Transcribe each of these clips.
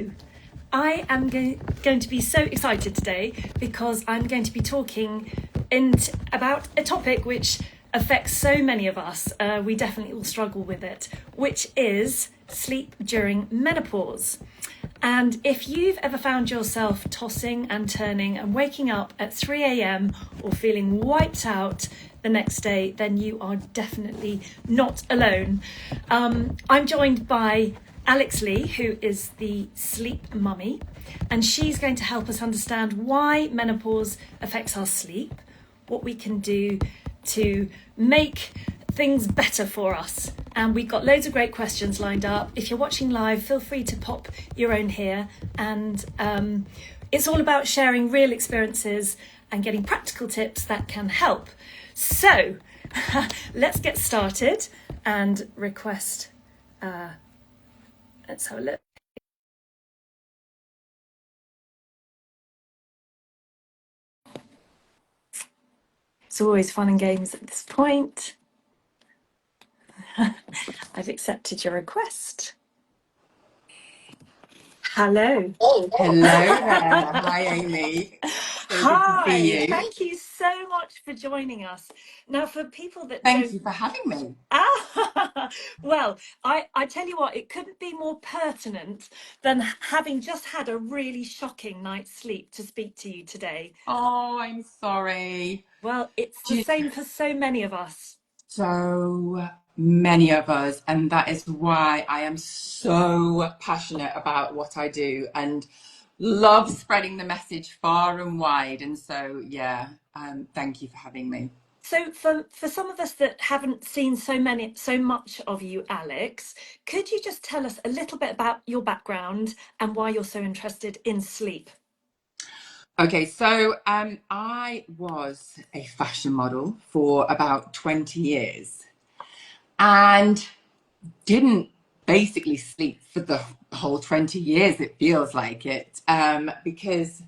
So, I am going to be so excited today because I'm going to be talking about a topic which affects so many of us. We definitely all struggle with it, which is sleep during menopause. And if you've ever found yourself tossing and turning and waking up at 3 a.m. or feeling wiped out the next day, then you are definitely not alone. I'm joined by Alex Leigh, who is the sleep mummy, and she's going to help us understand why menopause affects our sleep, what we can do to make things better for us. And we've got loads of great questions lined up. If you're watching live, feel free to pop your own here. And it's all about sharing real experiences and getting practical tips that can help. So let's get started and request. Let's have a look. It's always fun and games at this point. I've accepted your request. Hello. Hello there. Hi, Amy. So good to see you. Thank you so much for joining us. Now, for people that Thank you for having me. Well, I tell you what, it couldn't be more pertinent than having just had a really shocking night's sleep to speak to you today. Oh, I'm sorry. Well, it's the same for so many of us. So many of us, and that is why I am so passionate about what I do and love spreading the message far and wide. And so, thank you for having me. So for some of us that haven't seen so much of you, Alex, could you just tell us a little bit about your background and why you're so interested in sleep? Okay, so I was a fashion model for about 20 years and didn't basically sleep for the whole 20 years, it feels like it, because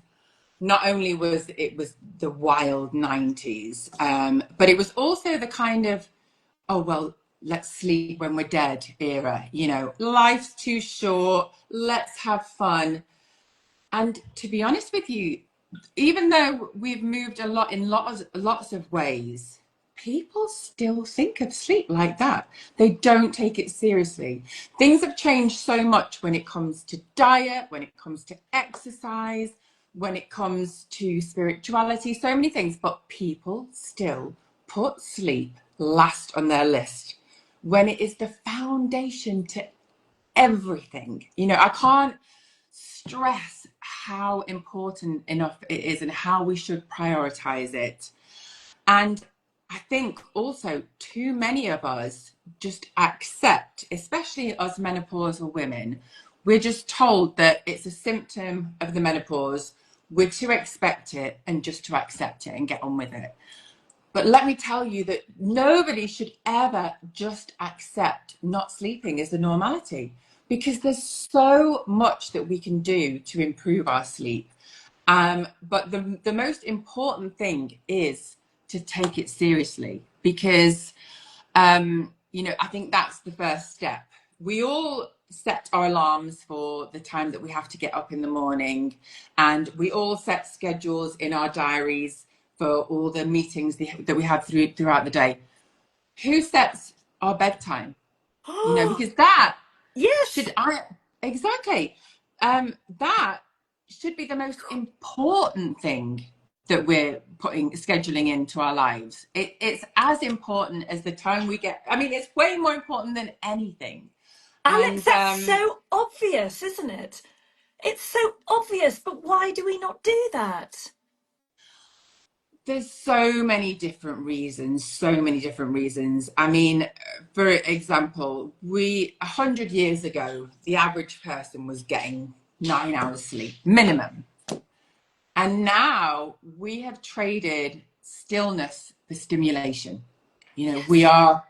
not only was the wild 90s, but it was also the kind of, oh, well, let's sleep when we're dead era. You know, life's too short, let's have fun. And to be honest with you, even though we've moved a lot in lots of ways, people still think of sleep like that. They don't take it seriously. Things have changed so much when it comes to diet, when it comes to exercise, when it comes to spirituality, so many things, but people still put sleep last on their list when it is the foundation to everything. You know, I can't stress how important enough it is and how we should prioritize it. And I think also too many of us just accept, especially us menopausal women, we're just told that it's a symptom of the menopause. We're to expect it and just to accept it and get on with it. But let me tell you that nobody should ever just accept not sleeping as the normality, because there's so much that we can do to improve our sleep. But the most important thing is to take it seriously, because, I think that's the first step. We all set our alarms for the time that we have to get up in the morning, and we all set schedules in our diaries for all the meetings that we have throughout the day. Who sets our bedtime? Because that Yes. exactly. That should be the most important thing that we're scheduling into our lives. It's as important as the time we get. I mean, it's way more important than anything. Alex, And that's so obvious, isn't it? It's so obvious, but why do we not do that? there's so many different reasons. I mean, for example, 100 years ago, the average person was getting 9 hours sleep minimum. And now we have traded stillness for stimulation. Yes. We are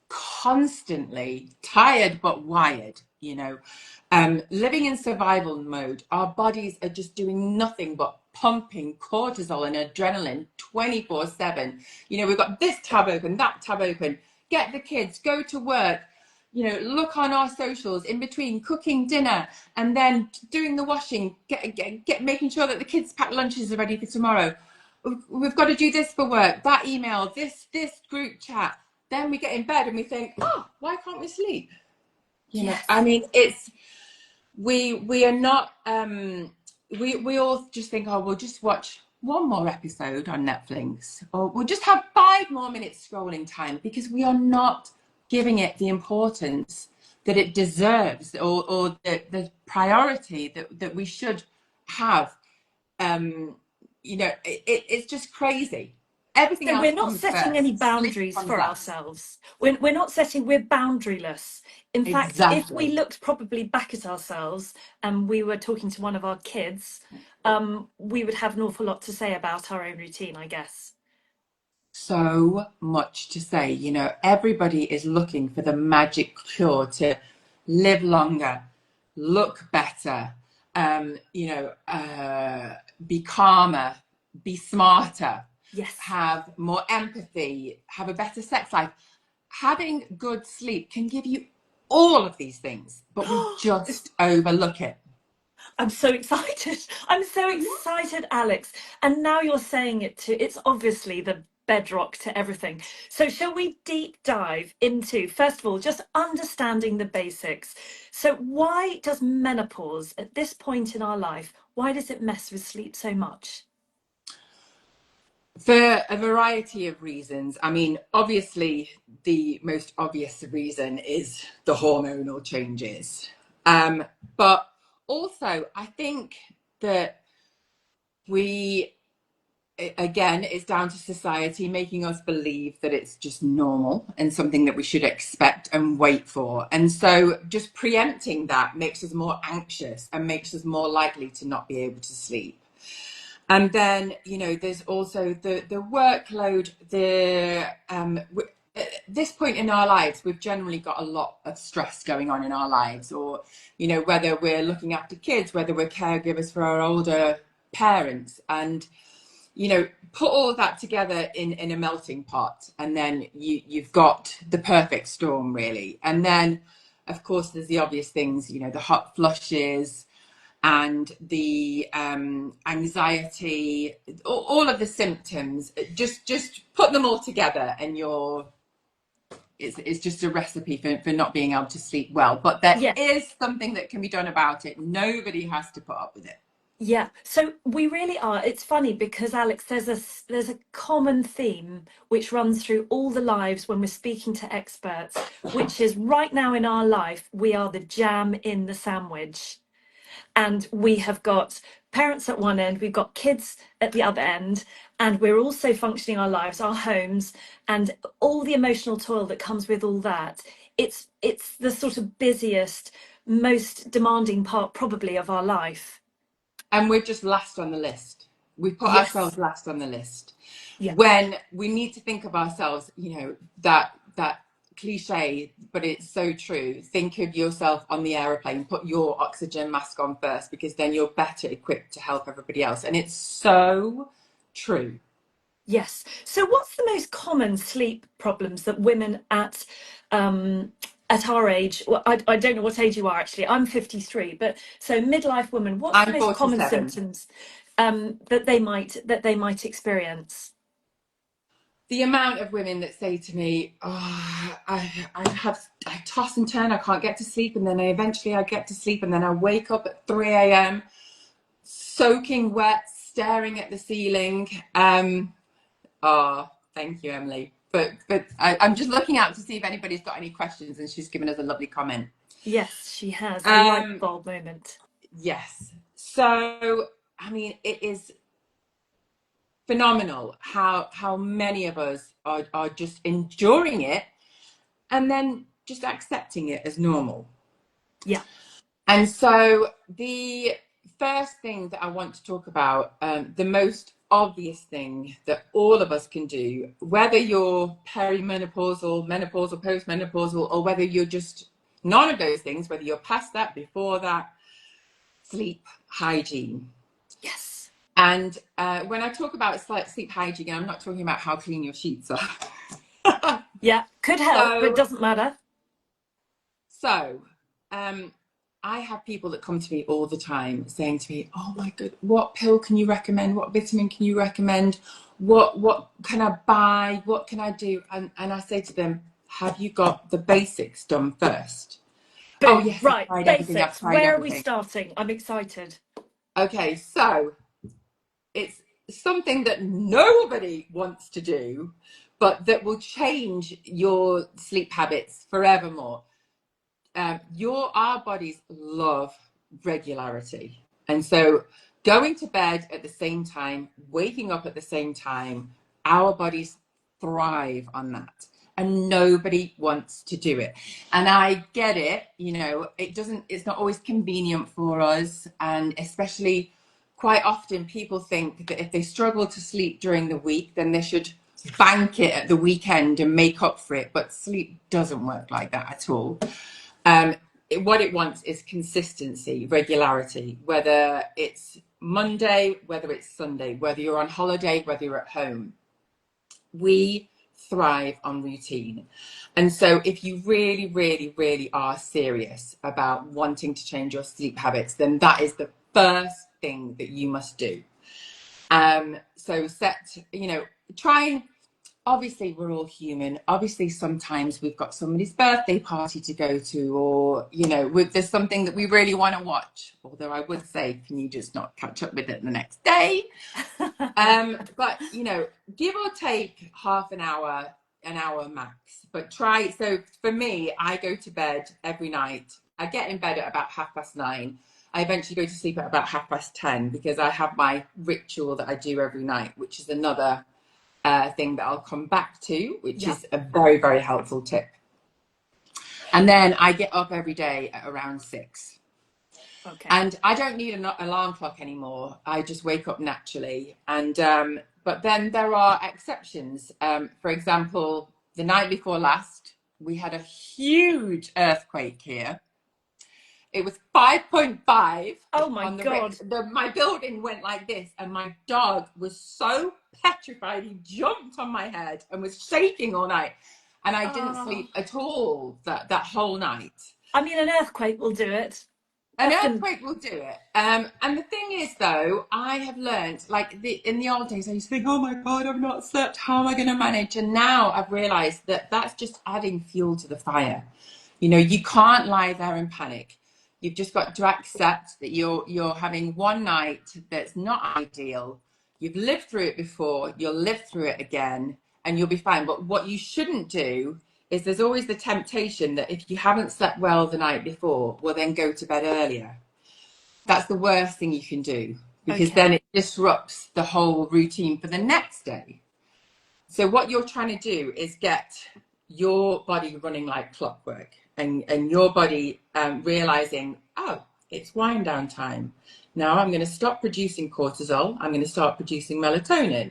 constantly tired but wired, living in survival mode. Our bodies are just doing nothing but pumping cortisol and adrenaline 24/7. We've got this tab open, that tab open, get the kids, go to work, look on our socials in between cooking dinner and then doing the washing, making sure that the kids' packed lunches are ready for tomorrow. We've got to do this for work, that email, this group chat. Then we get in bed and we think, oh, why can't we sleep? Yes. I mean, we are not, we all just think, oh, we'll just watch one more episode on Netflix, or we'll just have 5 more minutes scrolling time, because we are not giving it the importance that it deserves, or the priority that we should have. It's just crazy. Everything So else we're not comes setting any first. Sleep boundaries comes for last. ourselves. We're not setting, we're boundaryless. In fact, if we Exactly. looked probably back at ourselves and we were talking to one of our kids, we would have an awful lot to say about our own routine, I guess. So much to say. Everybody is looking for the magic cure to live longer, look better, be calmer, be smarter, Yes. have more empathy, have a better sex life. Having good sleep can give you all of these things, but we just overlook it. I'm so excited. I'm so excited, Alex. And now you're saying it too. It's obviously the bedrock to everything. So, shall we deep dive into, first of all, just understanding the basics? So, why does menopause at this point in our life, why does it mess with sleep so much? For a variety of reasons. I mean, obviously, the most obvious reason is the hormonal changes. But also, I think that again, it's down to society making us believe that it's just normal and something that we should expect and wait for. And so just preempting that makes us more anxious and makes us more likely to not be able to sleep. And then, there's also the workload, at this point in our lives, we've generally got a lot of stress going on in our lives, or, whether we're looking after kids, whether we're caregivers for our older parents, and, put all of that together in a melting pot. And then you've got the perfect storm, really. And then, of course, there's the obvious things, the hot flushes, and the anxiety, all of the symptoms. Just put them all together, and it's just a recipe for not being able to sleep well. But there Yeah. is something that can be done about it. Nobody has to put up with it. Yeah, so we really are. It's funny because Alex, there's a common theme which runs through all the lives when we're speaking to experts, which is right now in our life, we are the jam in the sandwich. And we have got parents at one end, we've got kids at the other end, and we're also functioning our lives, our homes, and all the emotional toil that comes with all that. It's the sort of busiest, most demanding part probably of our life. And we're just last on the list. We put Yes. ourselves last on the list Yeah. when we need to think of ourselves, that cliche, but it's so true. Think of yourself on the aeroplane, put your oxygen mask on first, because then you're better equipped to help everybody else. And it's so true. Yes. So what's the most common sleep problems that women at our age, well, I don't know what age you are actually. I'm 53, but so midlife women, what's the I'm most common 47. symptoms that they might experience? The amount of women that say to me, oh, I toss and turn, I can't get to sleep, and then I get to sleep, and then I wake up at 3 a.m. soaking wet, staring at the ceiling. Oh, thank you, Emily. But I'm just looking out to see if anybody's got any questions, and she's given us a lovely comment. Yes, she has a light Um, bulb moment. yes. So, I mean, it is phenomenal how many of us are just enduring it and then just accepting it as normal. Yeah. And so the first thing that I want to talk about, the most obvious thing that all of us can do, whether you're perimenopausal, menopausal, postmenopausal, or whether you're just none of those things, whether you're past that, before that, sleep hygiene. Yes. And when I talk about sleep hygiene, I'm not talking about how clean your sheets are. Yeah. Could help, but So doesn't matter. So, I have people that come to me all the time saying to me, "Oh my God, what pill can you recommend? What vitamin can you recommend? What can I buy? What can I do?" And I say to them, "Have you got the basics done first?" "Oh Boom. yes, I've Right. tried everything. I've Basics. tried Where are we everything." starting? I'm excited. Okay, so it's something that nobody wants to do, but that will change your sleep habits forevermore. Our bodies love regularity, and so going to bed at the same time, waking up at the same time, our bodies thrive on that, and nobody wants to do it. And I get it, it's not always convenient for us, and especially quite often people think that if they struggle to sleep during the week, then they should bank it at the weekend and make up for it. But sleep doesn't work like that at all. What it wants is consistency, regularity, whether it's Monday, whether it's Sunday, whether you're on holiday, whether you're at home. We thrive on routine. And so if you really, really, really are serious about wanting to change your sleep habits, then that is the first thing that you must do. So try and, obviously we're all human. Obviously sometimes we've got somebody's birthday party to go to, or there's something that we really want to watch, although I would say, can you just not catch up with it the next day? But give or take half an hour max, but try. So for me, I go to bed every night. I get in bed at about 9:30. I eventually go to sleep at about 10:30 because I have my ritual that I do every night, which is another thing that I'll come back to, which is a very, very helpful tip. And then I get up every day at around 6. Okay. And I don't need an alarm clock anymore. I just wake up naturally. And but then there are exceptions. For example, the night before last, we had a huge earthquake here. It was 5.5. Oh my God. My building went like this, and my dog was so petrified. He jumped on my head and was shaking all night. And I didn't sleep at all that whole night. I mean, an earthquake will do it. An earthquake will do it. And the thing is, though, I have learned, in the old days, I used to think, oh my God, I've not slept. How am I going to manage? And now I've realized that that's just adding fuel to the fire. You can't lie there and panic. You've just got to accept that you're having one night that's not ideal. You've lived through it before. You'll live through it again, and you'll be fine. But what you shouldn't do is, there's always the temptation that if you haven't slept well the night before, well, then go to bed earlier. That's the worst thing you can do, because then it disrupts the whole routine for the next day. So what you're trying to do is get your body running like clockwork, and your body realizing, oh, it's wind down time. Now I'm going to stop producing cortisol. I'm going to start producing melatonin,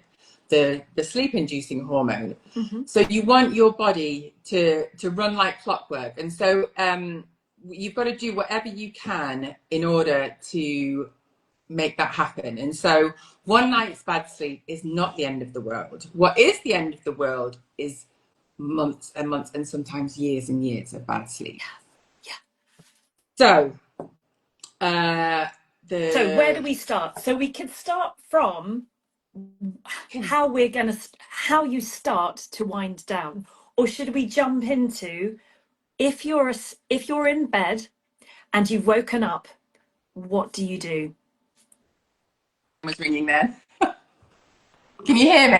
the sleep inducing hormone. Mm-hmm. So you want your body to run like clockwork. And so you've got to do whatever you can in order to make that happen. And so one night's bad sleep is not the end of the world. What is the end of the world is months and months, and sometimes years and years of bad sleep. So so where do we start? So we could start from how you start to wind down, or should we jump into, if you're in bed and you've woken up, what do you do? Was ringing there. Can you hear me?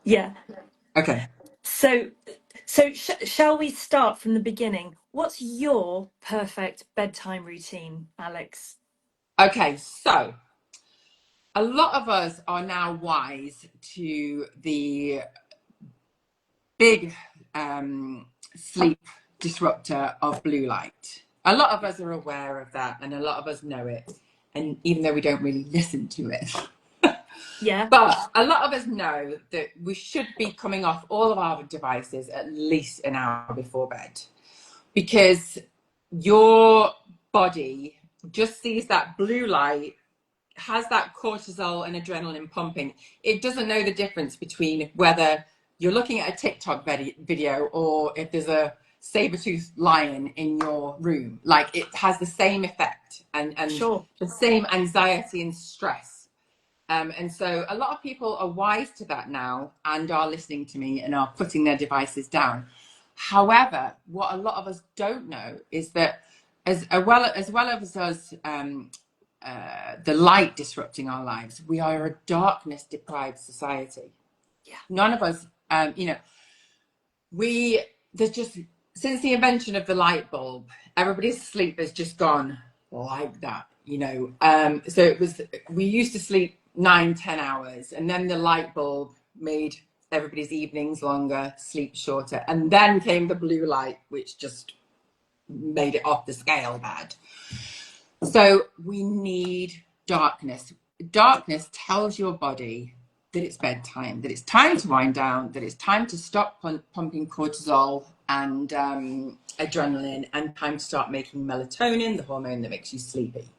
Yeah. Okay. So shall we start from the beginning? What's your perfect bedtime routine, Alex? Okay, so a lot of us are now wise to the big sleep disruptor of blue light. A lot of us are aware of that, and a lot of us know it, and even though we don't really listen to it. Yeah. But a lot of us know that we should be coming off all of our devices at least an hour before bed, because your body just sees that blue light, has that cortisol and adrenaline pumping. It doesn't know the difference between whether you're looking at a TikTok video or if there's a saber-toothed lion in your room. Like, it has the same effect and Sure. the same anxiety and stress. And so a lot of people are wise to that now and are listening to me and are putting their devices down. However, what a lot of us don't know is that as well as us, the light disrupting our lives, we are a darkness deprived society. Yeah. None of us, there's just, since the invention of the light bulb, everybody's sleep has just gone like that, so we used to sleep 9-10 hours, and then the light bulb made everybody's evenings longer, sleep shorter, and then came the blue light, which just made it off the scale bad. So we need darkness. Darkness tells your body that it's bedtime, that it's time to wind down, that it's time to stop pumping cortisol and adrenaline, and time to start making melatonin, the hormone that makes you sleepy.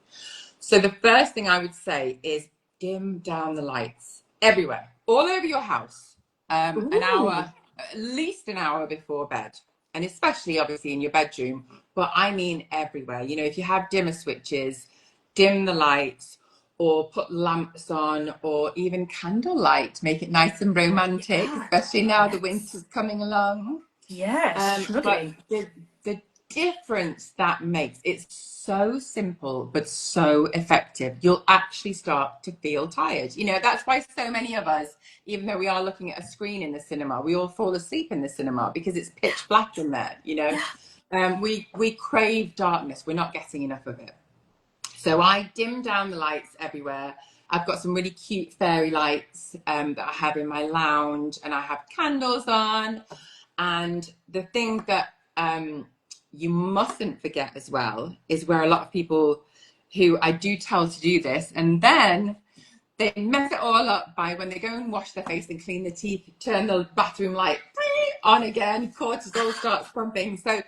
So the first thing I would say is dim down the lights everywhere, all over your house, an hour, at least an hour before bed, and especially obviously in your bedroom, but I mean everywhere. If you have dimmer switches, dim the lights, or put lamps on, or even candlelight, make it nice and romantic, especially now the winter's coming along. Yes, But surely. the difference that makes, it's so simple but so effective. You'll actually start to feel tired. That's why so many of us, even though we are looking at a screen in the cinema, we all fall asleep in the cinema because it's pitch black in there. We crave darkness. We're not getting enough of it. So I dim down the lights everywhere. I've got some really cute fairy lights that I have in my lounge, and I have candles on. And the thing that you mustn't forget as well is where a lot of people who I do tell to do this, and then they mess it all up by when they go and wash their face and clean their teeth, turn the bathroom light on again, cortisol starts pumping. So,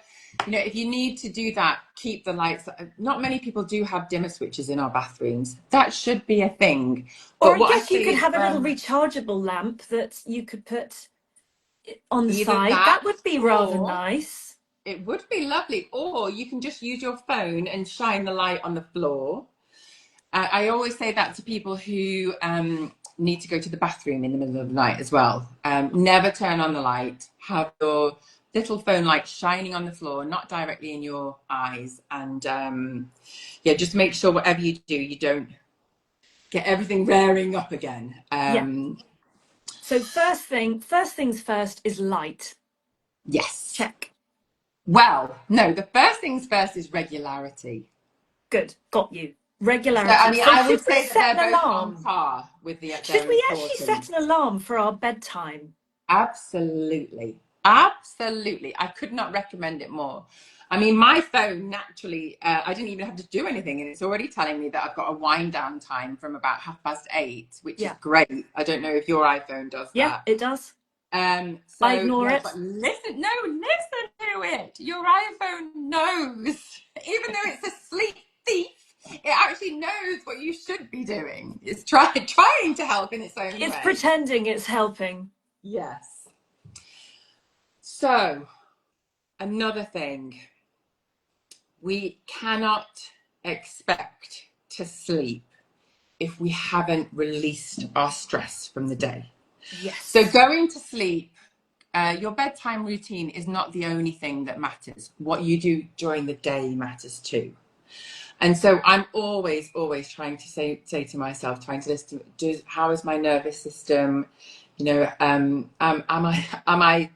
if you need to do that, keep the lights. Not many people do have dimmer switches in our bathrooms. That should be a thing. Or But I what I guess you say could is, have a little rechargeable lamp that you could put on the either side. that, That would be rather or nice. it would be lovely, or you can just use your phone and shine the light on the floor. I always say that to people who need to go to the bathroom in the middle of the night as well. Never turn on the light. Have your little phone light shining on the floor, not directly in your eyes. And just make sure whatever you do, you don't get everything rearing up again. So first things first is light. Yes. Check. Well, no, the first things first is regularity. Good. Got you. So, Regularity. So I should would we say that set they're an both on alarm? par with Should their we actually set importance. an alarm for our bedtime? Absolutely. Absolutely. I could not recommend it more. I mean, my phone naturally, I didn't even have to do anything, and it's already telling me that I've got a wind down time from about 8:30, which is great. I don't know if your iPhone does Yeah, that. it does. So I ignore it. but listen to it. Your iPhone knows, even though it's a sleep thief, it actually knows what you should be doing. It's trying to help in its own It's way. pretending it's helping. Yes. So, another thing, we cannot expect to sleep if we haven't released our stress from the day. Yes. So going to sleep, your bedtime routine is not the only thing that matters. What you do during the day matters too. And so I'm always trying to say to myself, trying to listen to, how is my nervous system? Am I,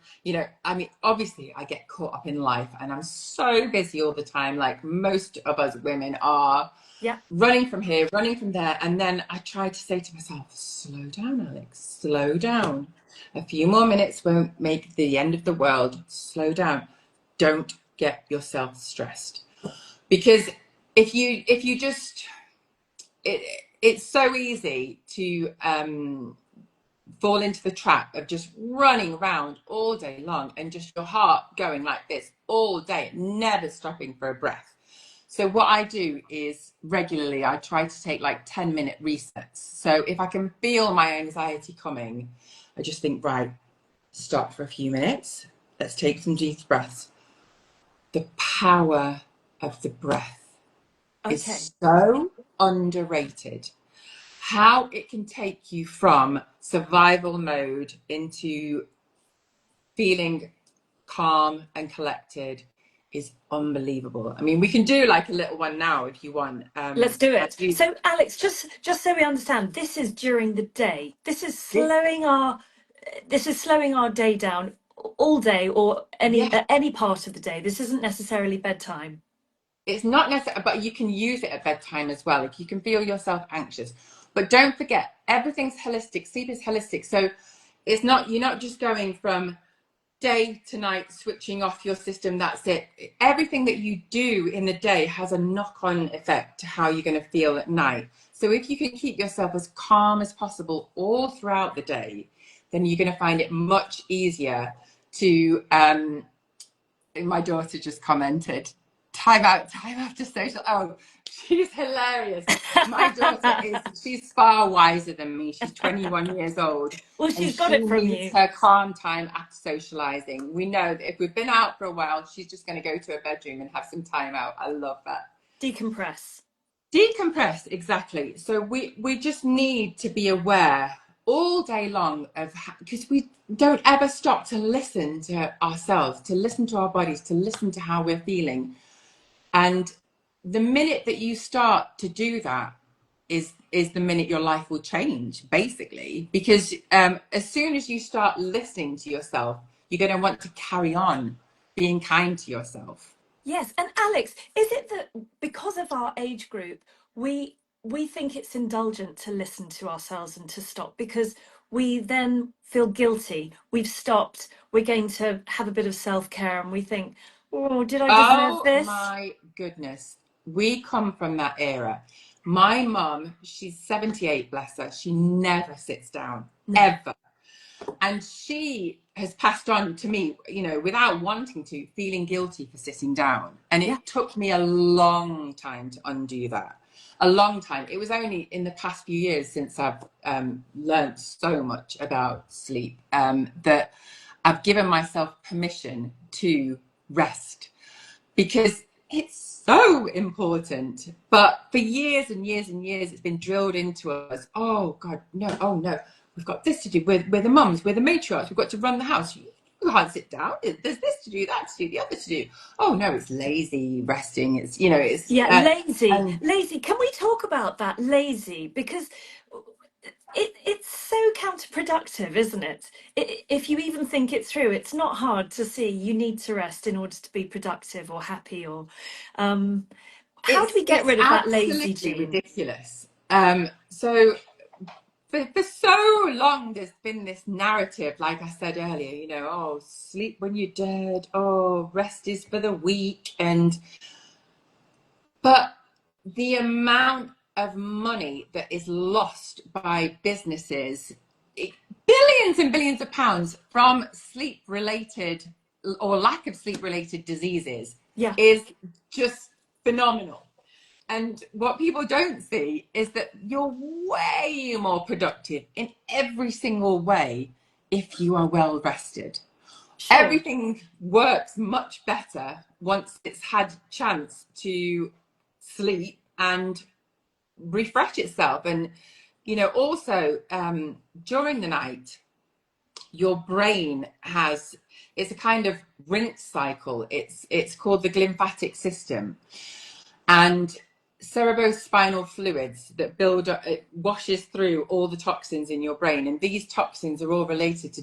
I mean, obviously I get caught up in life and I'm so busy all the time, like most of us women are. Yeah. Running from here, running from there. And then I try to say to myself, slow down, Alex, slow down. A few more minutes won't make the end of the world. Slow down. Don't get yourself stressed. Because if you just, it's so easy to fall into the trap of just running around all day long and just your heart going like this all day, never stopping for a breath. So what I do is regularly, I try to take like 10-minute resets. So if I can feel my anxiety coming, I just think, right, stop for a few minutes. Let's take some deep breaths. the power of the breath Okay. is so underrated. How it can take you from survival mode into feeling calm and collected is unbelievable. I mean, we can do like a little one now if you want. Let's do it. So, Alex, just so we understand, this is during the day. This is slowing our day down all day or Yeah, any part of the day. This isn't necessarily bedtime. it's not necessary, but you can use it at bedtime as well if you can feel yourself anxious. But don't forget, everything's holistic. Sleep is holistic. So it's not, you're not just going from day to night, switching off your system. That's it. Everything that you do in the day has a knock-on effect to how you're going to feel at night. So if you can keep yourself as calm as possible all throughout the day, then you're going to find it much easier to my daughter just commented, time after social. Oh, she's hilarious. My daughter she's far wiser than me. She's 21 years old. Well, And she's got she it from needs you. her calm time after socializing. We know that if we've been out for a while, she's just going to go to her bedroom and have some time out. I love that. Decompress. Decompress, exactly. So we just need to be aware all day long of, because we don't ever stop to listen to ourselves, to listen to our bodies, to listen to how we're feeling. And the minute that you start to do that is the minute your life will change, basically, because as soon as you start listening to yourself, you're going to want to carry on being kind to yourself. Yes, and Alex, is it that because of our age group, we think it's indulgent to listen to ourselves and to stop because we then feel guilty. We've stopped. We're going to have a bit of self-care and we think, "Oh, did I deserve Oh this?" my goodness. We come from that era. My mum, she's 78, bless her. She never sits down, No. ever. And she has passed on to me, without wanting to, feeling guilty for sitting down. And Yeah. it took me a long time to undo that. A long time. It was only in the past few years since I've learned so much about sleep that I've given myself permission to rest, because it's so important. But for years and years and years, it's been drilled into us. Oh God, no, oh no, we've got this to do. We're the mums, we're the matriarchs, we've got to run the house. You can't sit down. There's this to do, that to do, the other to do. Oh no, it's lazy resting. Yeah, lazy. And Lazy. Can we talk about that? Lazy, because it's so counterproductive, isn't it? If you even think it through, it's not hard to see you need to rest in order to be productive or happy or how do we get it's rid of that lazy absolutely gene? ridiculous. So for so long there's been this narrative, like I said earlier, oh, sleep when you're dead, oh, rest is for the weak. But the amount of money that is lost by businesses, billions and billions of pounds from sleep related or lack of sleep related diseases, Yeah, is just phenomenal. And what people don't see is that you're way more productive in every single way if you are well rested. sure. Everything works much better once it's had chance to sleep and refresh itself. And, also during the night, your brain it's a kind of rinse cycle. It's called the glymphatic system. And cerebrospinal fluids that build up, it washes through all the toxins in your brain, and these toxins are all related to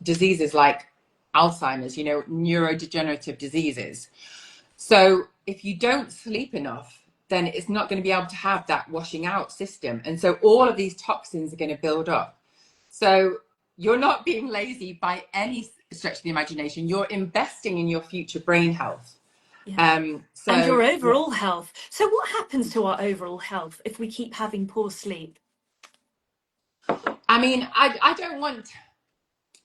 diseases like Alzheimer's, neurodegenerative diseases. So if you don't sleep enough, then it's not going to be able to have that washing out system, and so all of these toxins are going to build up. So you're not being lazy by any stretch of the imagination. You're investing in your future brain health. Yeah. And So your yeah. overall health. So what happens to our overall health if we keep having poor sleep? I mean, I don't want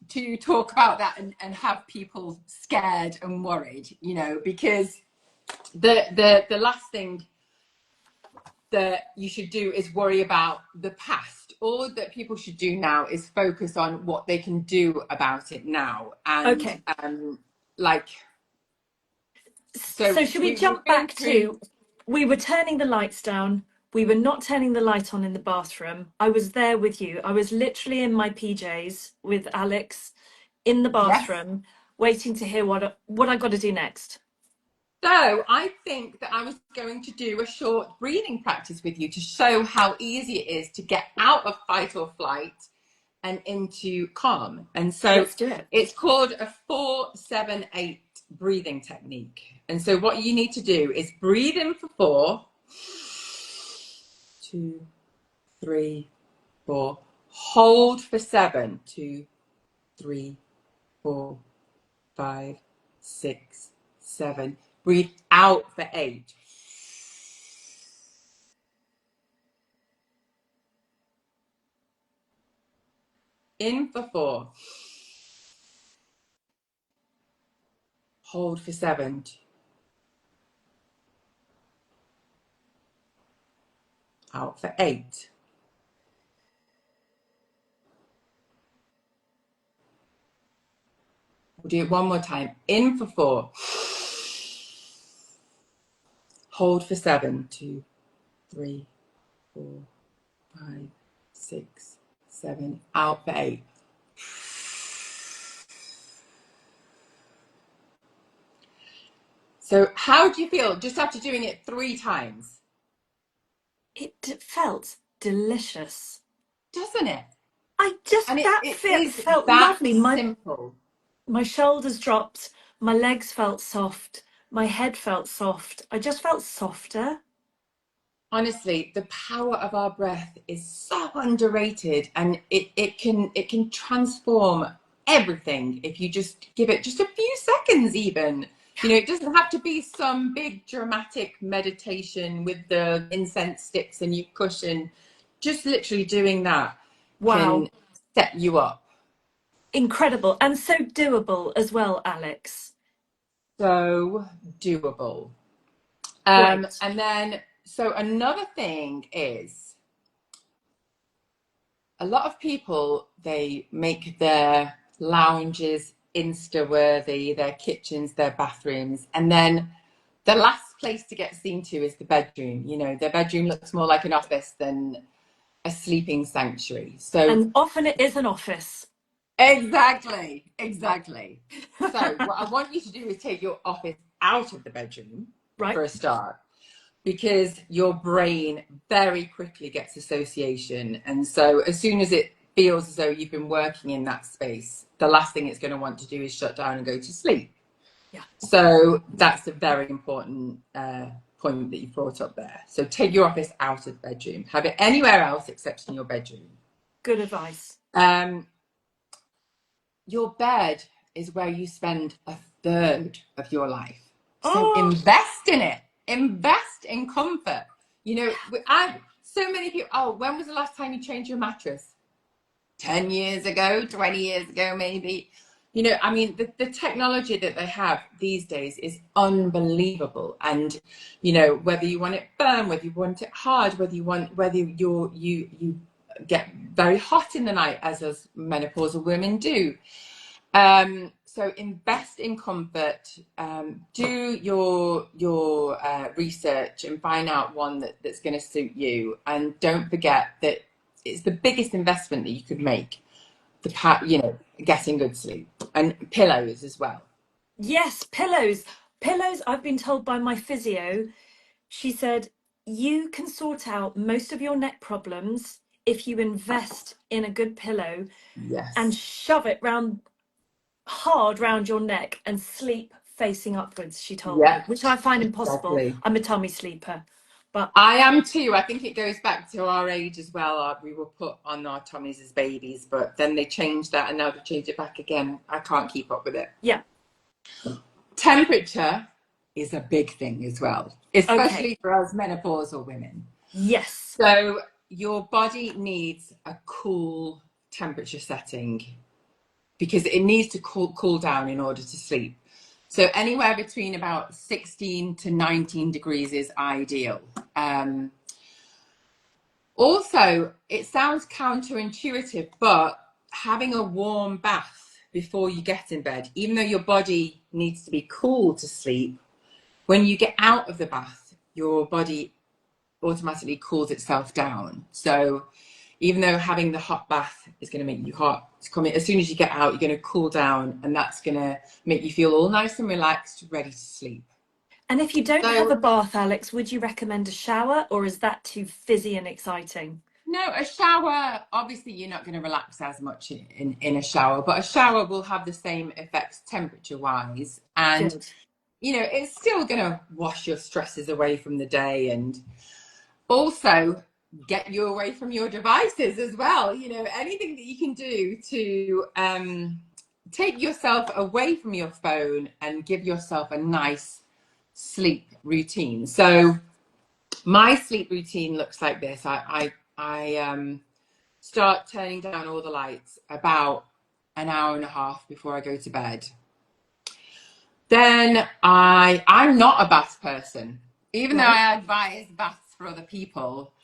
to talk about that and have people scared and worried, because the last thing that you should do is worry about the past. All that people should do now is focus on what they can do about it now. And Okay. like So should we we've jump been back through. to, we were turning the lights down. We were not turning the light on in the bathroom. I was there with you. I was literally in my PJs with Alex in the Yes. bathroom, waiting to hear what I got to do next. So I think that I was going to do a short breathing practice with you to show how easy it is to get out of fight or flight and into calm. And so Let's do it. it's called a 4-7-8 breathing technique. And so what you need to do is breathe in for 4, 2, 3, 4. Hold for 7, 2, 3, 4, 5, 6, 7. Breathe out for 8. In for 4. Hold for 7. Out for 8. We'll do it one more time. In for 4. Hold for 7. 2, 3, 4, 5, 6, 7. Out for 8. So how do you feel just after doing it 3 times? It felt delicious. Doesn't it? I just, And that it is felt that lovely. simple. My shoulders dropped, my legs felt soft, my head felt soft. I just felt softer. Honestly, the power of our breath is so underrated, and it can transform everything if you just give it just a few seconds even. It doesn't have to be some big dramatic meditation with the incense sticks and you cushion. Just literally doing that Wow. can set you up. Incredible and so doable as well, Alex. So doable. Great. And then, so another thing is, a lot of people, they make their lounges Insta worthy, their kitchens, their bathrooms, and then the last place to get seen to is the bedroom. Their bedroom looks more like an office than a sleeping sanctuary. So And often it is an office. exactly. So what I want you to do is take your office out of the bedroom Right? for a start, because your brain very quickly gets association. And so as soon as it feels as though you've been working in that space, the last thing it's going to want to do is shut down and go to sleep. Yeah. So that's a very important point that you brought up there. So take your office out of the bedroom. Have it anywhere else except in your bedroom. Good advice. Your bed is where you spend a third of your life. So Oh, invest in it. Invest in comfort. So many people, oh, when was the last time you changed your mattress? 10 years ago, 20 years ago, maybe. The technology that they have these days is unbelievable. And, whether you want it firm, whether you want it hard, whether you get very hot in the night, as us menopausal women do. So invest in comfort, do your research and find out one that's going to suit you. And don't forget that it's the biggest investment that you could make, getting good sleep, and pillows as well. yes, pillows. Pillows, I've been told by my physio, she said, you can sort out most of your neck problems if you invest in a good pillow and Yes. shove it hard round your neck and sleep facing upwards, she told me, Yeah, which I find impossible. exactly. I'm a tummy sleeper. But I am too. I think it goes back to our age as well. We were put on our tummies as babies, but then they changed that and now they changed it back again. I can't keep up with it. yeah, Temperature is a big thing as well, okay. especially for us menopausal women. Yes. So your body needs a cool temperature setting because it needs to cool down in order to sleep. So anywhere between about 16 to 19 degrees is ideal. Also, it sounds counterintuitive, but having a warm bath before you get in bed, even though your body needs to be cool to sleep, when you get out of the bath, your body automatically cools itself down. So even though having the hot bath is going to make you hot, as soon as you get out, you're going to cool down, and that's going to make you feel all nice and relaxed, ready to sleep. And if you don't have So a bath, Alex, would you recommend a shower, or is that too fizzy and exciting? no, a shower, obviously you're not going to relax as much in a shower, but a shower will have the same effects temperature wise. And, Good. it's still going to wash your stresses away from the day, and also get you away from your devices as well. Anything that you can do to take yourself away from your phone and give yourself a nice sleep routine. So my sleep routine looks like this. I start turning down all the lights about an hour and a half before I go to bed. Then I'm not a bath person, even though Right. I advise baths for other people.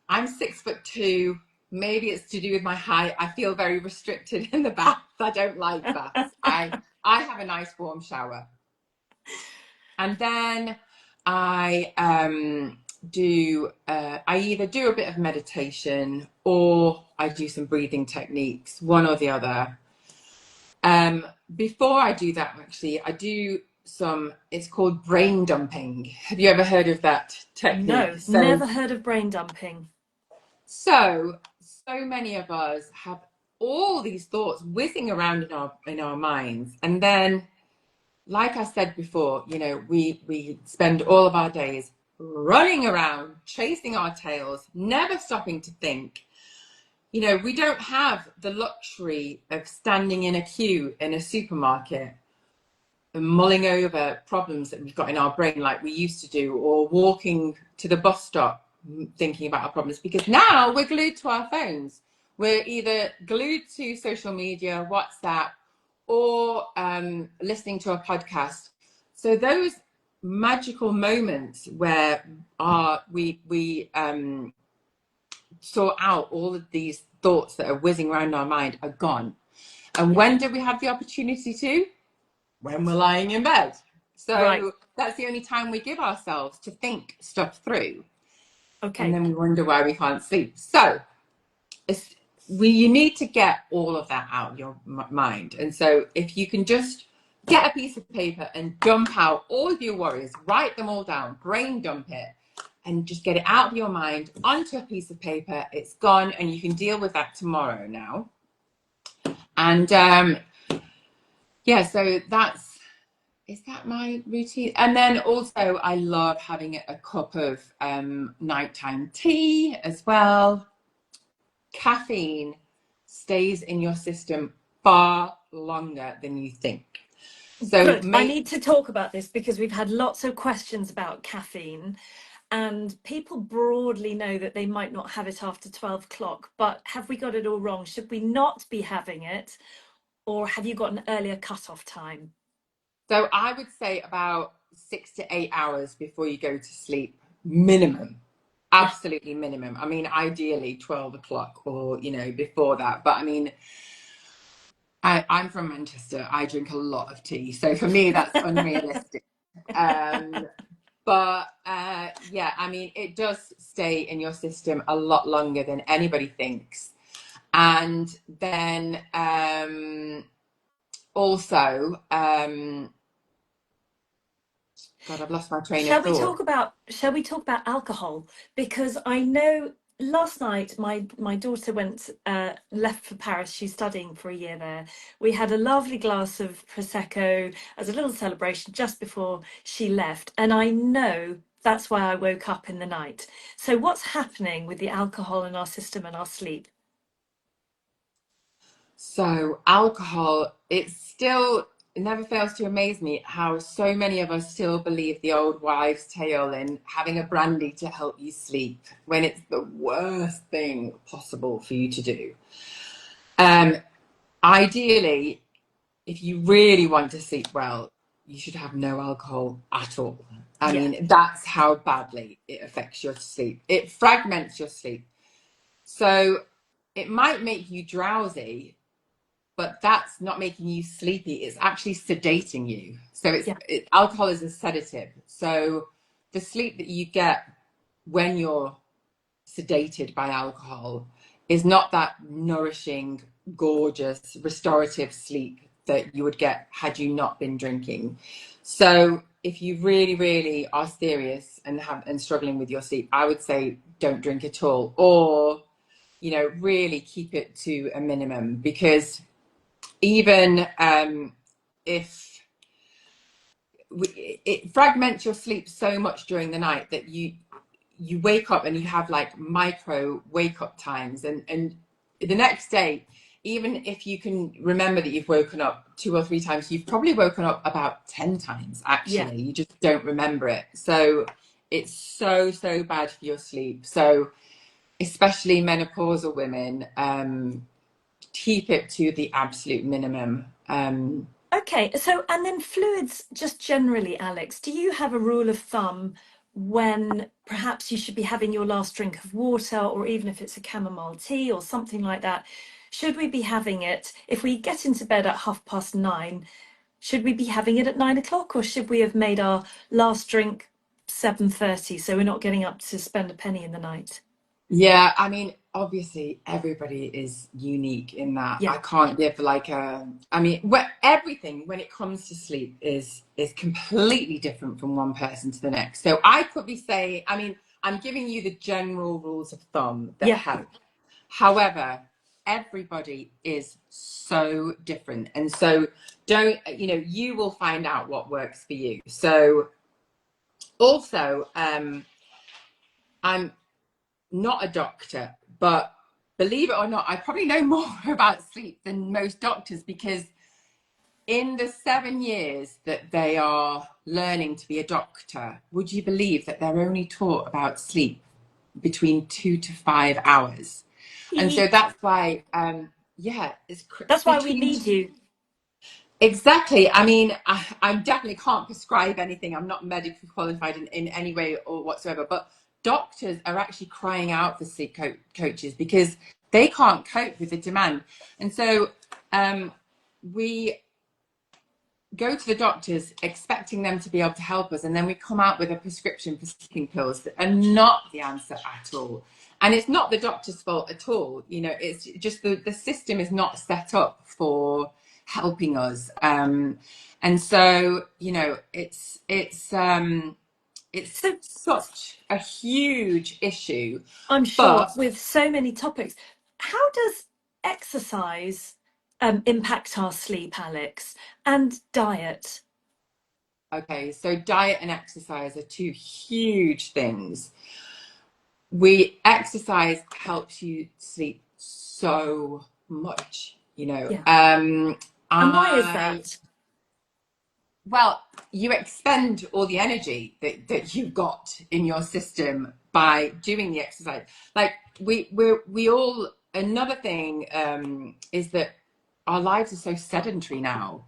I'm 6'2". Maybe it's to do with my height. I feel very restricted in the bath. I don't like baths. I have a nice warm shower, and then I I either do a bit of meditation or I do some breathing techniques, one or the other. Before I do that, actually, I do it's called brain dumping. Have you ever heard of that technique? No, So never heard of brain dumping. So, so many of us have all these thoughts whizzing around in our minds, and then, like I said before, we spend all of our days running around, chasing our tails, never stopping to think. We don't have the luxury of standing in a queue in a supermarket and mulling over problems that we've got in our brain like we used to do, or walking to the bus stop thinking about our problems, because now we're glued to our phones. We're either glued to social media, WhatsApp, or listening to a podcast. So those magical moments where we sort out all of these thoughts that are whizzing around our mind are gone. And Yeah. when did we have the opportunity to? When we're lying in bed. Right. So that's the only time we give ourselves to think stuff through. And Okay. then we wonder why we can't sleep. So you need to get all of that out of your mind. And so if you can just get a piece of paper and dump out all of your worries, write them all down, brain dump it, and just get it out of your mind onto a piece of paper, it's gone, and you can deal with that tomorrow now. And yeah, so is that my routine? And then also I love having a cup of nighttime tea as well. Caffeine stays in your system far longer than you think. So Good. I need to talk about this because we've had lots of questions about caffeine, and people broadly know that they might not have it after 12 o'clock, but have we got it all wrong? Should we not be having it, or have you got an earlier cut-off time? So I would say about 6 to 8 hours before you go to sleep, minimum. Yeah. Absolutely minimum. I mean, ideally 12 o'clock or, before that. But I mean, I'm from Manchester. I drink a lot of tea. So for me, that's unrealistic. But yeah, I mean, it does stay in your system a lot longer than anybody thinks. And then also, God, I've lost my train of thought. Shall we talk about alcohol? Because I know last night my daughter went left for Paris. She's studying for a year there. We had a lovely glass of prosecco as a little celebration just before she left, and I know that's why I woke up in the night. So what's happening with the alcohol in our system and our sleep? So alcohol, it never fails to amaze me how so many of us still believe the old wives' tale in having a brandy to help you sleep when it's the worst thing possible for you to do. Ideally, if you really want to sleep well, you should have no alcohol at all. I Yeah. mean, that's how badly it affects your sleep. It fragments your sleep. So it might make you drowsy, but that's not making you sleepy. It's actually sedating you. So Yeah. alcohol is a sedative. So the sleep that you get when you're sedated by alcohol is not that nourishing, gorgeous, restorative sleep that you would get had you not been drinking. So if you really, really are serious and struggling with your sleep, I would say don't drink at all, or really keep it to a minimum, because even if it fragments your sleep so much during the night that you wake up and you have like micro wake up times, and the next day, even if you can remember that you've woken up 2 or 3 times, you've probably woken up about 10 times Yeah. actually. You just don't remember it. So it's so bad for your sleep. So especially menopausal women, keep it to the absolute minimum. Okay, so and then fluids just generally, Alex, do you have a rule of thumb when perhaps you should be having your last drink of water, or even if it's a chamomile tea or something like that? Should we be having it if we get into bed at 9:30? Should we be having it at 9 o'clock, or should we have made our last drink 7:30 so we're not getting up to spend a penny in the night? Yeah, I mean, obviously everybody is unique in that. Yeah, I can't give like I mean, everything when it comes to sleep is completely different from one person to the next. So I could be saying, I mean, I'm giving you the general rules of thumb that yeah. help. However, everybody is so different. And so don't, you will find out what works for you. So also, I'm not a doctor, but believe it or not, I probably know more about sleep than most doctors, because in the 7 years that they are learning to be a doctor, would you believe that they're only taught about sleep between 2 to 5 hours? And so that's why, yeah, it's That's why we between. need you. Exactly. I mean, I definitely can't prescribe anything. I'm not medically qualified in any way or whatsoever. But doctors are actually crying out for sleep coaches because they can't cope with the demand. And so we go to the doctors expecting them to be able to help us, and then we come out with a prescription for sleeping pills that are not the answer at all. And it's not the doctor's fault at all. It's just the system is not set up for helping us. And so, it's So such a huge issue. I'm sure But with so many topics, how does exercise impact our sleep, Alex, and diet? okay, so diet and exercise are two huge things. Exercise helps you sleep so much. Yeah. And why is I that? Well, you expend all the energy that you've got in your system by doing the exercise. Like we all. Another thing is that our lives are so sedentary now,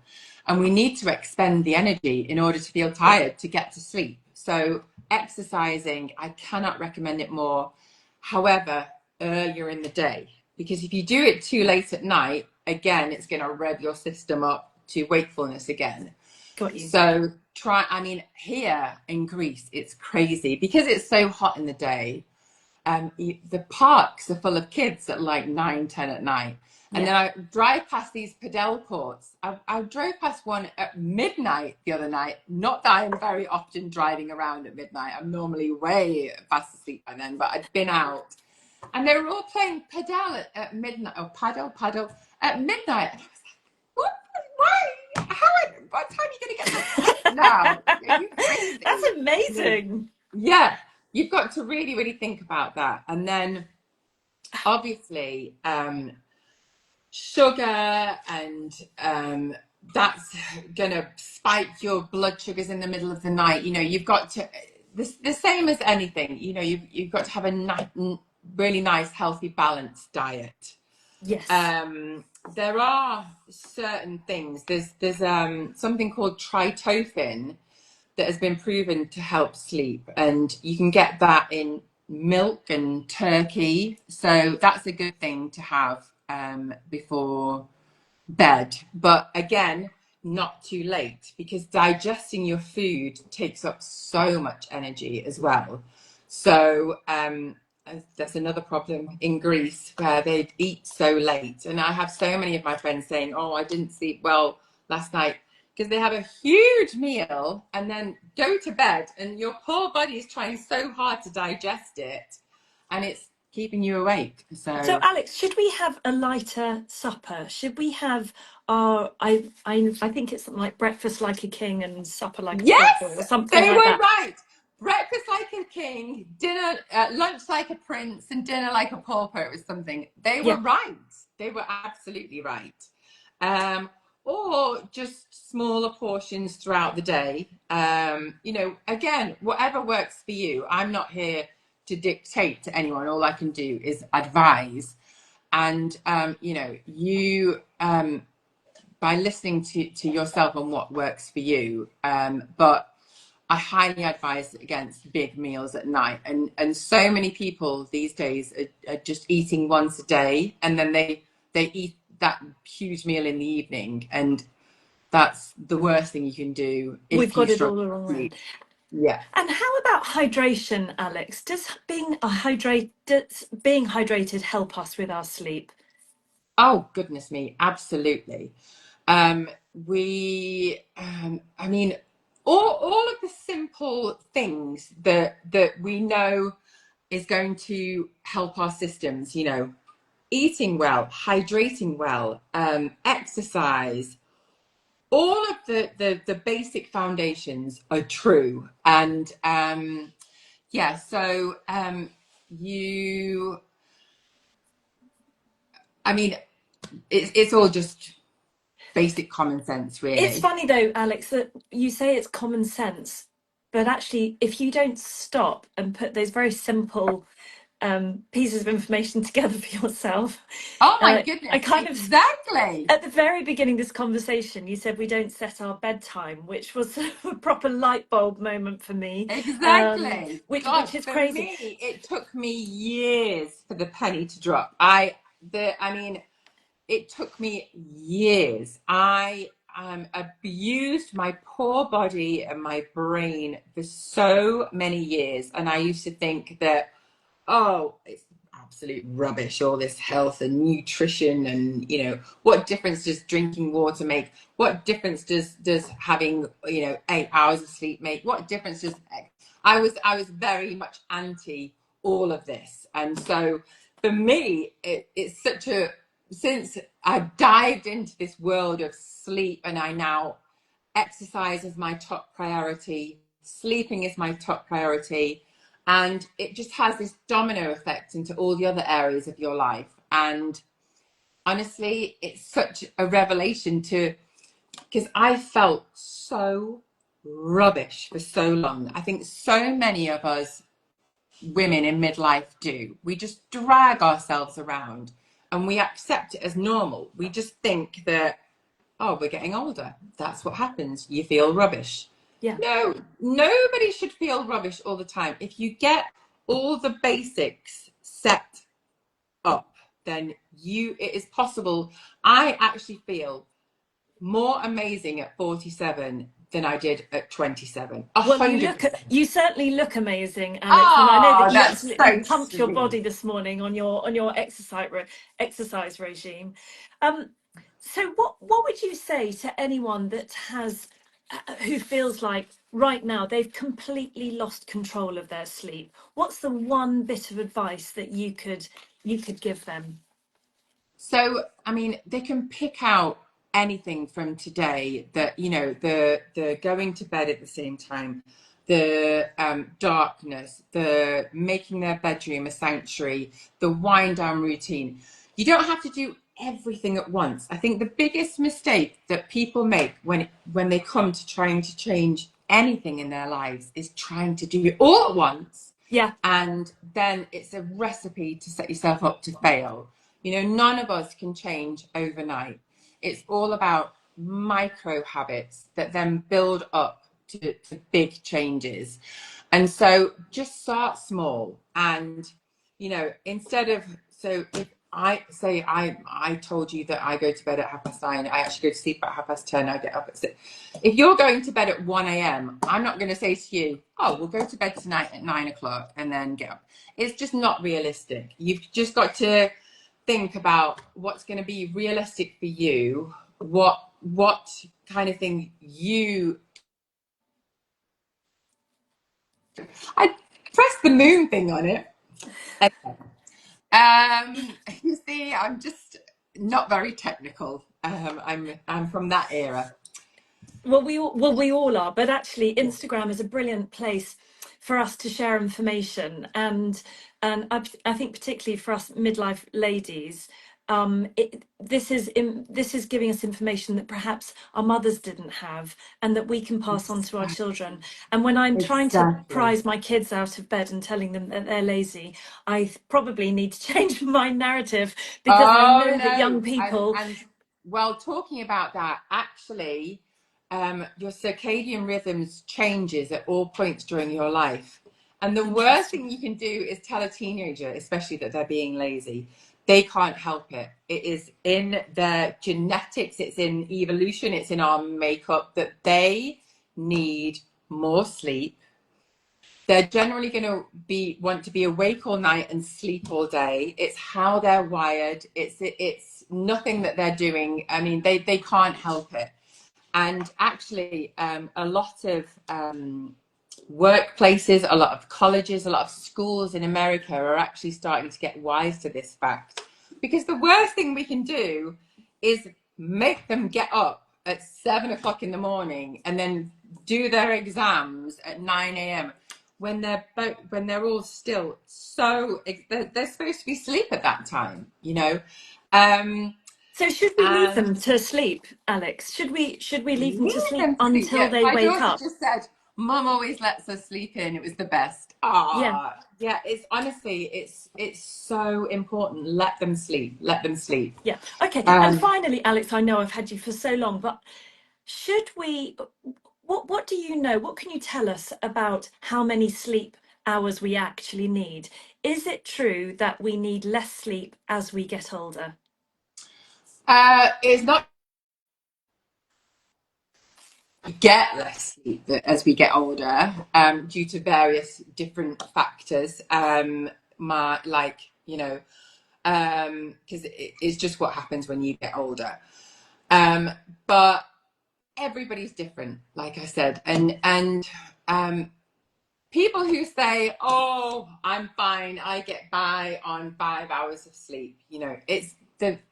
and we need to expend the energy in order to feel tired to get to sleep. So exercising, I cannot recommend it more. However, earlier in the day, because if you do it too late at night, again, it's going to rev your system up to wakefulness again. Got you. So I mean, here in Greece, it's crazy because it's so hot in the day. The parks are full of kids at like 9, 10 at night. And Yeah. then I drive past these padel courts. I drove past one at midnight the other night. Not that I'm very often driving around at midnight. I'm normally way fast asleep by then, but I'd been out. And they were all playing padel at midnight, or paddle at midnight. And I was like, what? Why? What time are you going to get to sleep now? Are you That's crazy? amazing. Yeah, you've got to really, really think about that. And then obviously, sugar, and that's going to spike your blood sugars in the middle of the night. You've got to, the same as anything, you've got to have a really nice, healthy, balanced diet. Yes. There are certain things. There's something called tryptophan that has been proven to help sleep, and you can get that in milk and turkey. So that's a good thing to have before bed, but again, not too late, because digesting your food takes up so much energy as well. So there's another problem in Greece where they eat so late, and I have so many of my friends saying, "Oh, I didn't sleep well last night," because they have a huge meal and then go to bed, and your poor body is trying so hard to digest it, and it's keeping you awake. So, So Alex, should we have a lighter supper? Should we have our, I think it's something like breakfast like a king and supper like a pauper yes, or something they like were that. right. Breakfast like a king, dinner, lunch like a prince, and dinner like a pauper. It was something. They were Yeah, right. They were absolutely right. Or just smaller portions throughout the day. Again, whatever works for you. I'm not here to dictate to anyone. All I can do is advise. And, you by listening to yourself and what works for you. But I highly advise against big meals at night. And so many people these days are just eating once a day, and then they eat that huge meal in the evening. And that's the worst thing you can do we've if you got it all struggle the wrong to way. sleep. Yeah. And how about hydration, Alex? Does being hydrated help us with our sleep? Oh, goodness me. Absolutely. Um, I mean, all of the simple things that we know is going to help our systems, eating well, hydrating well, exercise, all of the basic foundations are true. And yeah, so you, I mean, it's all just basic common sense, It's really. funny though, Alex, that you say it's common sense, but actually, if you don't stop and put those very simple pieces of information together for yourself, Oh my I goodness, kind of, exactly. at the very beginning of this conversation, you said we don't set our bedtime, which was a proper light bulb moment for me, Exactly. which God, is for crazy. me, it took me years for the penny to drop. I mean, it took me years. I abused my poor body and my brain for so many years, and I used to think that, oh, it's absolute rubbish, all this health and nutrition, and what difference does drinking water make? What difference does having 8 hours of sleep make? What difference does I was very much anti all of this. And so for me, it's such a, since I've dived into this world of sleep, and I now exercise is my top priority, sleeping is my top priority, and it just has this domino effect into all the other areas of your life. And honestly, it's such a revelation to, because I felt so rubbish for so long. I think so many of us women in midlife do. We just drag ourselves around and we accept it as normal. We just think that, oh, we're getting older. That's what happens. You feel rubbish. Yeah. No, nobody should feel rubbish all the time. If you get all the basics set up, then it is possible. I actually feel more amazing at 47 than I did at 27. Well, 100%. you certainly look amazing, Alex, and I know that Oh, you that's absolutely so pumped your sweet. body this morning on your exercise regime. So what would you say to anyone that has who feels like right now they've completely lost control of their sleep? What's the one bit of advice that you could give them? So, I mean, they can pick out anything from today, that, the going to bed at the same time, the darkness, the making their bedroom a sanctuary, the wind down routine. You don't have to do everything at once. I think the biggest mistake that people make when they come to trying to change anything in their lives is trying to do it all at once, Yeah, and then it's a recipe to set yourself up to fail. None of us can change overnight. It's all about micro habits that then build up to big changes. And so just start small. And, instead of, so if I told you that I go to bed at 9:30. I actually go to sleep at 10:30. I get up at 6. If you're going to bed at 1 a.m., I'm not going to say to you, "Oh, we'll go to bed tonight at 9 o'clock and then get up." It's just not realistic. You've just got to think about what's going to be realistic for you. What kind of thing you? I pressed the moon thing on it. Okay. You see, I'm just not very technical. I'm from that era. Well, we all are, but actually, Instagram is a brilliant place for us to share information, and I think particularly for us midlife ladies, this is giving us information that perhaps our mothers didn't have, and that we can pass on to our children. And when I'm trying to Exactly. prise my kids out of bed and telling them that they're lazy, I probably need to change my narrative, because I Oh know that young no. people. And well, talking about that, actually, your circadian rhythms changes at all points during your life. And the worst Interesting. thing you can do is tell a teenager, especially that they're being lazy. They can't help it. It is in their genetics, it's in evolution, it's in our makeup that they need more sleep. They're generally going to want to be awake all night and sleep all day. It's how they're wired. It's nothing that they're doing. I mean, they can't help it. And actually, a lot of workplaces, a lot of colleges, a lot of schools in America are actually starting to get wise to this fact. Because the worst thing we can do is make them get up at 7 o'clock in the morning and then do their exams at 9 a.m. When they're all still so they're supposed to be asleep at that time, you know. Um, So should we leave and them to sleep, Alex? Should we leave them to leave sleep them to sleep. until Yeah, they my wake daughter up? just said, "Mum always lets us sleep in. It was the best." Yeah, Ah, yeah. It's honestly, it's so important. Let them sleep. Let them sleep. yeah. Okay. And Um, finally, Alex, I know I've had you for so long, but should we? What do you know? What can you tell us about how many sleep hours we actually need? Is it true that we need less sleep as we get older? it's not get less sleep as we get older, due to various different factors. My like you know, because it's just what happens when you get older. But everybody's different, like I said, and um, people who say, "Oh, I'm fine. I get by on 5 hours of sleep."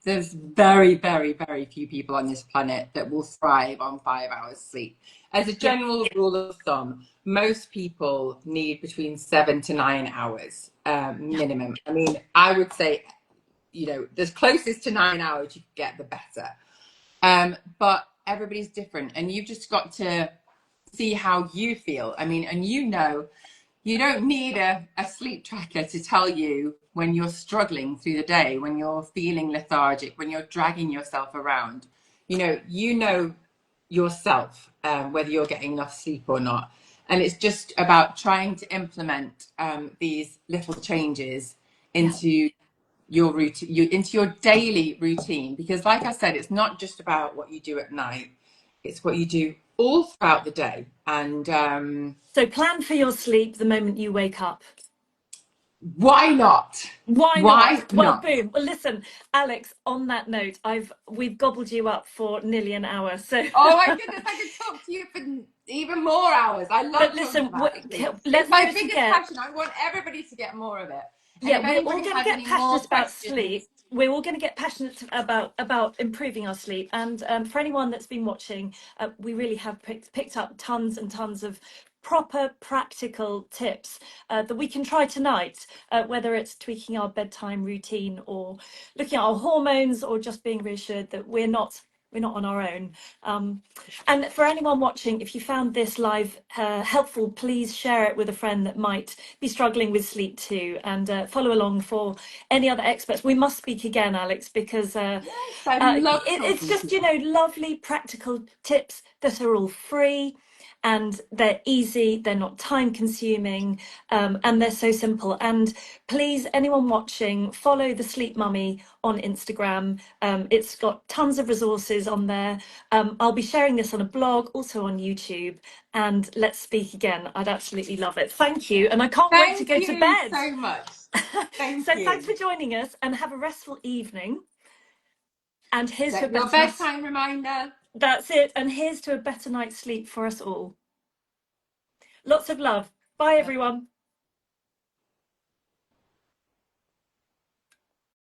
There's very, very, very few people on this planet that will thrive on 5 hours sleep. As a Yeah. general rule of thumb, most people need between 7 to 9 hours Yeah. minimum. I mean, I would say, the closest to 9 hours you get, the better. But everybody's different, and you've just got to see how you feel. I mean, and you don't need a sleep tracker to tell you when you're struggling through the day, when you're feeling lethargic, when you're dragging yourself around. You know yourself, whether you're getting enough sleep or not. And it's just about trying to implement these little changes Yeah. into your routine, into your daily routine. Because, like I said, it's not just about what you do at night; it's what you do all throughout the day. And So plan for your sleep the moment you wake up. why not? Why not? Why Well, not? boom. Well, listen, Alex, on that note, we've gobbled you up for nearly an hour. So Oh my goodness, I could talk to you for even more hours. I but love talking listen, about sleep. It's let's my never biggest forget. passion. I want everybody to get more of it. And Yeah, if we're all anybody going to has get any more passionate about questions, sleep. We're all going to get passionate about improving our sleep. And for anyone that's been watching, we really have picked up tons and tons of proper practical tips that we can try tonight, whether it's tweaking our bedtime routine or looking at our hormones, or just being reassured that we're not on our own. And for anyone watching, if you found this live helpful, please share it with a friend that might be struggling with sleep too, and follow along for any other experts. We must speak again, Alex, because yes, I love it's talking to just, you. lovely practical tips that are all free. and they're easy, they're not time consuming, and they're so simple. And please, anyone watching, follow the Sleep Mummy on Instagram. It's got tons of resources on there. I'll be sharing this on a blog, also on YouTube, and let's speak again. I'd absolutely love it. Thank you, and I can't wait to Thank go to you bed. so much. Thank So thanks you. for joining us, and have a restful evening. And here's to a Set your better night. bedtime reminder. That's it. And here's to a better night's sleep for us all. Lots of love. Bye, everyone.